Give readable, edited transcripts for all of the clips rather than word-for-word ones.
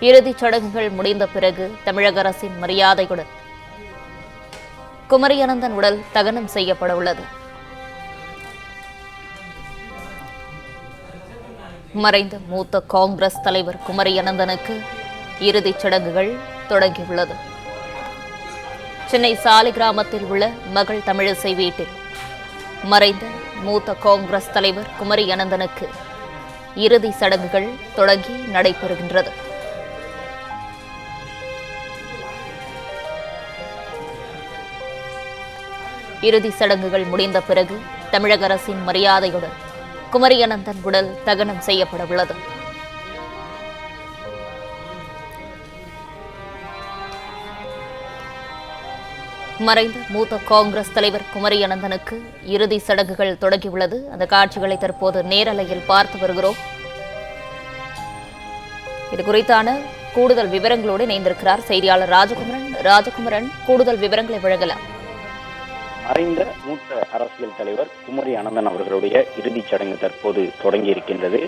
இறுதிச் சடங்குகள் முடிந்த பிறகு தமிழக அரசின் மரியாதையுடன் குமரி அனந்தன் உடல் தகனம் செய்யப்பட உள்ளது. மறைந்த மூத்த காங்கிரஸ் தலைவர் குமரி அனந்தனுக்கு இறுதிச் சடங்குகள் தொடங்கியுள்ளது. சென்னை சாலிகிராமத்தில் உள்ள மகள் தமிழிசை வீட்டில் மறைந்த மூத்த காங்கிரஸ் தலைவர் குமரி அனந்தனுக்கு இறுதி சடங்குகள் தொடங்கி நடைபெறுகின்றது. இறுதி சடங்குகள் முடிந்த பிறகு தமிழக அரசின் மரியாதையுடன் குமரி அனந்தன் உடல் தகனம் செய்யப்பட உள்ளது. மறைந்த மூத்த காங்கிரஸ் தலைவர் குமரி அனந்தனுக்கு இறுதி சடங்குகள் தொடங்கியுள்ளது. அந்த காட்சிகளை தற்போது நேரலையில் பார்த்து வருகிறோம். இது குறித்தான கூடுதல் விவரங்களோடு இணைந்திருக்கிறார் செய்தியாளர் ராஜகுமரன். கூடுதல் விவரங்களை வழங்கலாம். மறைந்த மூத்த அரசியல் தலைவர் குமரி அனந்தன் அவர்களுடைய இறுதிச் சடங்கு தற்போது தொடங்கி இருக்கின்றது.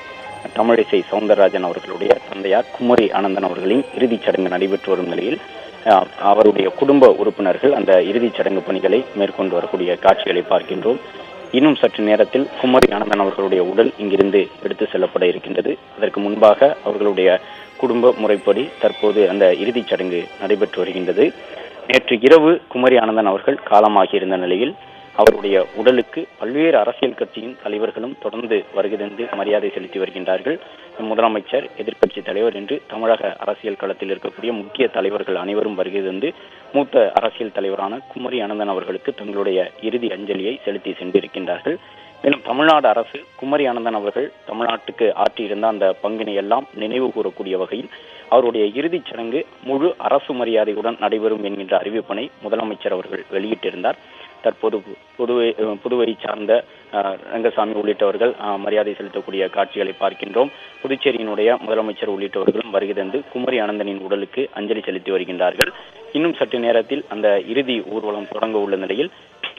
தமிழிசை சவுந்தரராஜன் அவர்களுடைய தந்தையார் குமரி அனந்தன் அவர்களின் இறுதிச் சடங்கு நடைபெற்று வரும் நிலையில் அவருடைய குடும்ப உறுப்பினர்கள் அந்த இறுதிச் சடங்கு பணிகளை மேற்கொண்டு வரக்கூடிய காட்சிகளை பார்க்கின்றோம். இன்னும் சற்று நேரத்தில் குமரி அனந்தன் அவர்களுடைய உடல் இங்கிருந்து எடுத்து செல்லப்பட இருக்கின்றது. அதற்கு முன்பாக அவர்களுடைய குடும்ப முறைப்படி தற்போது அந்த இறுதிச் சடங்கு நடைபெற்று வருகின்றது. நேற்று இரவு குமரி அனந்தன் அவர்கள் காலமாகியிருந்த நிலையில் அவருடைய உடலுக்கு பல்வேறு அரசியல் கட்சியின் தலைவர்களும் தொடர்ந்து வருகை தந்து மரியாதை செலுத்தி வருகின்றார்கள். முதலமைச்சர், எதிர்க்கட்சி தலைவர் என்று தமிழக அரசியல் களத்தில் இருக்கக்கூடிய முக்கிய தலைவர்கள் அனைவரும் வருகை தந்து மூத்த அரசியல் தலைவரான குமரி அனந்தன் அவர்களுக்கு தங்களுடைய இறுதி அஞ்சலியை செலுத்தி சென்றிருக்கின்றார்கள். மேலும் தமிழ்நாடு அரசு குமரி அனந்தன் அவர்கள் தமிழ்நாட்டுக்கு ஆற்றியிருந்த அந்த பங்கினை எல்லாம் நினைவு கூறக்கூடிய வகையில் அவருடைய இறுதிச் சடங்கு முழு அரசு மரியாதையுடன் நடைபெறும் என்கின்ற அறிவிப்பினை முதலமைச்சர் அவர்கள் வெளியிட்டிருந்தார். தற்போது புதுவை சார்ந்த ரங்கசாமி உள்ளிட்டவர்கள் மரியாதை செலுத்தக்கூடிய காட்சிகளை பார்க்கின்றோம். புதுச்சேரியினுடைய முதலமைச்சர் உள்ளிட்டவர்களும் வருகை தந்து குமரி அனந்தனின் உடலுக்கு அஞ்சலி செலுத்தி வருகின்றார்கள். இன்னும் சற்று நேரத்தில் அந்த இறுதி ஊர்வலம் தொடங்க உள்ள நிலையில்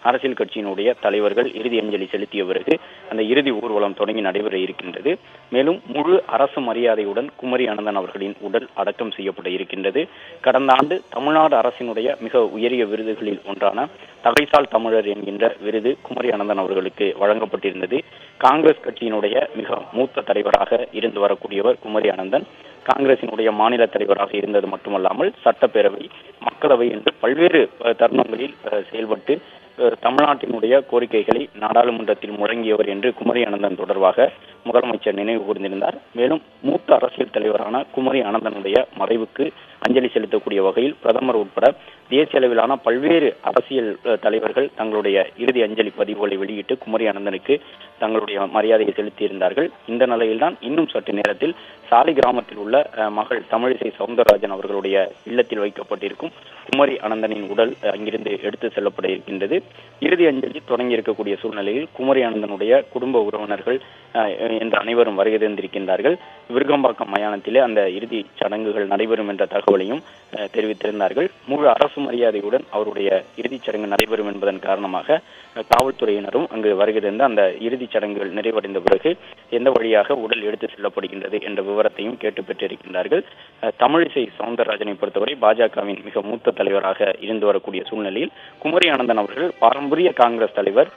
அரசியல் கட்சியினுடைய தலைவர்கள் இறுதி அஞ்சலி செலுத்திய பிறகு அந்த இறுதி ஊர்வலம் தொடங்கி நடைபெற இருக்கின்றது. மேலும் முழு அரசு மரியாதையுடன் குமரி அனந்தன் அவர்களின் உடல் அடக்கம் செய்யப்பட இருக்கின்றது. கடந்த ஆண்டு தமிழ்நாடு அரசினுடைய மிக உயரிய விருதுகளில் ஒன்றான தகைசால் தமிழர் என்கின்ற விருது குமரி அனந்தன் அவர்களுக்கு வழங்கப்பட்டிருந்தது. காங்கிரஸ் கட்சியினுடைய மிக மூத்த தலைவராக இருந்து வரக்கூடியவர் குமரி அனந்தன். காங்கிரசினுடைய மாநில தலைவராக இருந்தது மட்டுமல்லாமல் சட்டப்பேரவை, மக்களவை என்று பல்வேறு தருணங்களில் செயல்பட்டு தமிழ்நாட்டினுடைய கோரிக்கைகளை நாடாளுமன்றத்தில் முழங்கியவர் என்று குமரி அனந்தன் தொடர்பாக முதலமைச்சர் நினைவு கூர்ந்திருந்தார். மேலும் மூத்த அரசியல் தலைவரான குமரி அனந்தனுடைய மறைவுக்கு அஞ்சலி செலுத்தக்கூடிய வகையில் பிரதமர் உட்பட தேசிய அளவிலான பல்வேறு அரசியல் தலைவர்கள் தங்களுடைய இறுதி அஞ்சலி பதிவுகளை வெளியிட்டு குமரி அனந்தனுக்கு தங்களுடைய மரியாதையை செலுத்தியிருந்தார்கள். இந்த நிலையில்தான் இன்னும் சற்று நேரத்தில் சாலி கிராமத்தில் உள்ள மகள் தமிழிசை சவுந்தரராஜன் அவர்களுடைய இல்லத்தில் வைக்கப்பட்டிருக்கும் குமரி அனந்தனின் உடல் அங்கிருந்து எடுத்து செல்லப்பட இருக்கின்றது. இறுதி அஞ்சலி தொடங்கி இருக்கக்கூடிய சூழ்நிலையில் குமரி அனந்தனுடைய குடும்ப உறவினர்கள் என்று அனைவரும் வருகை தந்திருக்கின்றார்கள். விருகம்பாக்கம் மயானத்திலே அந்த இறுதி சடங்குகள் நடைபெறும் என்ற தகவலையும் தெரிவித்திருந்தார்கள். முழு அரசு மரியாதையுடன் அவருடைய இறுதிச் சடங்கு நடைபெறும் என்பதன் காரணமாக காவல்துறையினரும் அங்கு வருகை தந்து அந்த இறுதிச் சடங்குகள் நிறைவடைந்த பிறகு எந்த வழியாக உடல் எடுத்து செல்லப்படுகின்றது என்ற விவரத்தையும் கேட்டு பெற்றிருக்கின்றார்கள். தமிழிசை சவுந்தரராஜனை பொறுத்தவரை பாஜகவின் மிக மூத்த தலைவராக இருந்து வரக்கூடிய சூழ்நிலையில் குமரி அனந்தன் அவர்கள் பாரம்பரிய காங்கிரஸ் தலைவர்.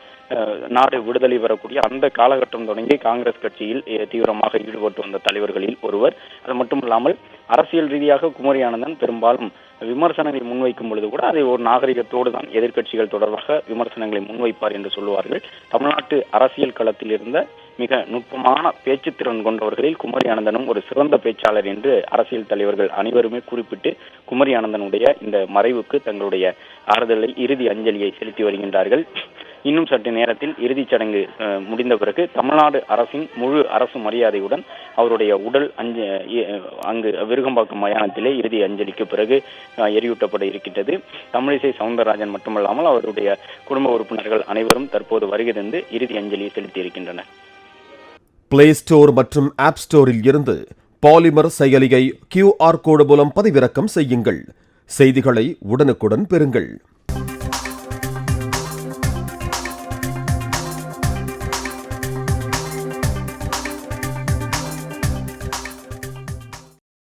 நாடு விடுதலை பெறக்கூடிய அந்த காலகட்டம் தொடங்கி காங்கிரஸ் கட்சியில் தீவிரமாக ஈடுபட்டு வந்த தலைவர்களில் ஒருவர். அது மட்டுமல்லாமல் அரசியல் ரீதியாக குமரி அனந்தன் பெரும்பாலும் விமர்சனங்களை முன்வைக்கும் பொழுது கூட அதை ஒரு நாகரிகத்தோடு தான் எதிர்க்கட்சிகள் தொடர்பாக விமர்சனங்களை முன்வைப்பார் என்று சொல்லுவார்கள். தமிழ்நாட்டு அரசியல் களத்தில் இருந்த மிக நுட்பமான பேச்சு திறன் கொண்டவர்களில் குமரி அனந்தனும் ஒரு சிறந்த பேச்சாளர் என்று அரசியல் தலைவர்கள் அனைவருமே குறிப்பிட்டு குமரி அனந்தனுடைய இந்த மறைவுக்கு தங்களுடைய ஆறுதலை, இறுதி அஞ்சலியை செலுத்தி வருகின்றார்கள். இன்னும் சற்று நேரத்தில் இறுதிச் சடங்கு முடிந்த பிறகு தமிழ்நாடு அரசின் முழு அரசு மரியாதையுடன் அவருடைய உடல் அங்கு விருகம்பாக்கம் மயானத்திலே இறுதி அஞ்சலிக்கு பிறகு எரியூட்டப்பட இருக்கின்றது. தமிழிசை சவுந்தரராஜன் மட்டுமல்லாமல் அவருடைய குடும்ப உறுப்பினர்கள் அனைவரும் தற்போது வருகை தந்து இறுதி அஞ்சலியை செலுத்தி இருக்கின்றனர். பிளே ஸ்டோர் மற்றும் ஆப் ஸ்டோரில் இருந்து பாலிமர் செயலியை QR கோடு மூலம் பதிவிறக்கம் செய்யுங்கள். செய்திகளை உடனுக்குடன் பெறுங்கள்.